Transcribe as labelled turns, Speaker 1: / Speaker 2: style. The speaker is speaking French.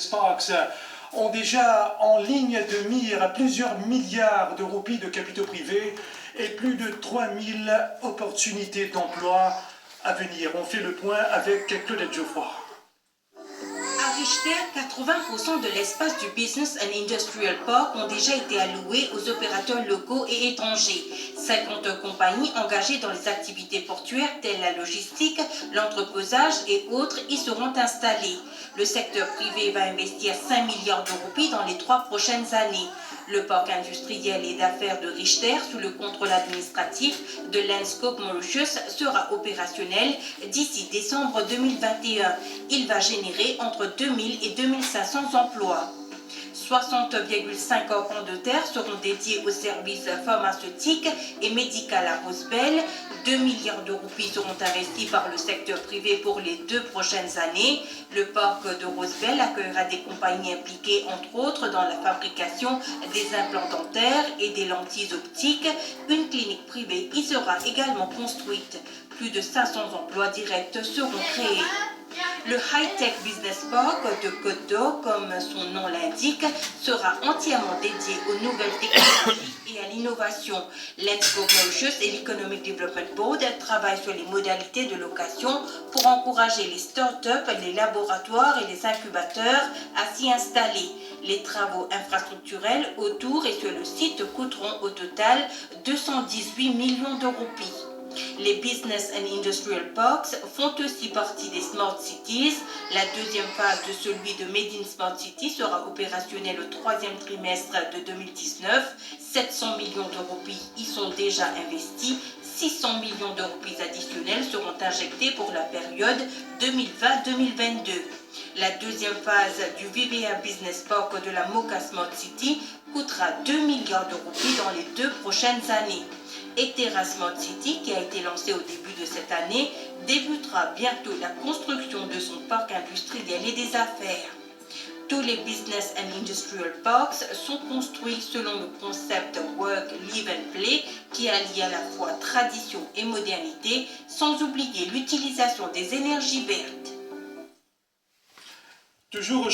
Speaker 1: Parks ont déjà en ligne de mire plusieurs milliards de roupies de capitaux privés et plus de 3000 opportunités d'emploi à venir. On fait le point avec Claudette Geoffroy.
Speaker 2: À Richter, 80% de l'espace du Business and Industrial Park ont déjà été alloués aux opérateurs locaux et étrangers. 50 compagnies engagées dans les activités portuaires telles la logistique, l'entreposage et autres y seront installées. Le secteur privé va investir 5 milliards de roupies dans les 3 prochaines années. Le parc industriel et d'affaires de Richter, sous le contrôle administratif de Landscope Mauritius, sera opérationnel d'ici décembre 2021. Il va générer entre 2000 et 2500 emplois. 60,5 ans de terre seront dédiés aux services pharmaceutiques et médicaux à Rosebel. 2 milliards de roupies seront investis par le secteur privé pour les 2 prochaines années. Le parc de Rosebel accueillera des compagnies impliquées entre autres dans la fabrication des implants dentaires et des lentilles optiques. Une clinique privée y sera également construite. Plus de 500 emplois directs seront créés. Le High-Tech Business Park de Côte d'Or, comme son nom l'indique, sera entièrement dédié aux nouvelles technologies et à l'innovation. Landscope Mauritius et l'Economic Development Board travaillent sur les modalités de location pour encourager les start-up, les laboratoires et les incubateurs à s'y installer. Les travaux infrastructurels autour et sur le site coûteront au total 218 millions de roupies. Les Business and Industrial Parks font aussi partie des Smart Cities. La deuxième phase de celui de Made in Smart City sera opérationnelle au 3e trimestre de 2019. 700 millions de roupies y sont déjà investis. 600 millions de roupies additionnelles seront injectées pour la période 2020-2022. La deuxième phase du VVA Business Park de la Mocha Smart City coûtera 2 milliards de roupies dans les 2 prochaines années. Etera Smart City, qui a été lancé au début de cette année, débutera bientôt la construction de son parc industriel et des affaires. Tous les Business and Industrial Parks sont construits selon le concept Work, Live and Play qui allie à la fois tradition et modernité, sans oublier l'utilisation des énergies vertes.
Speaker 1: Toujours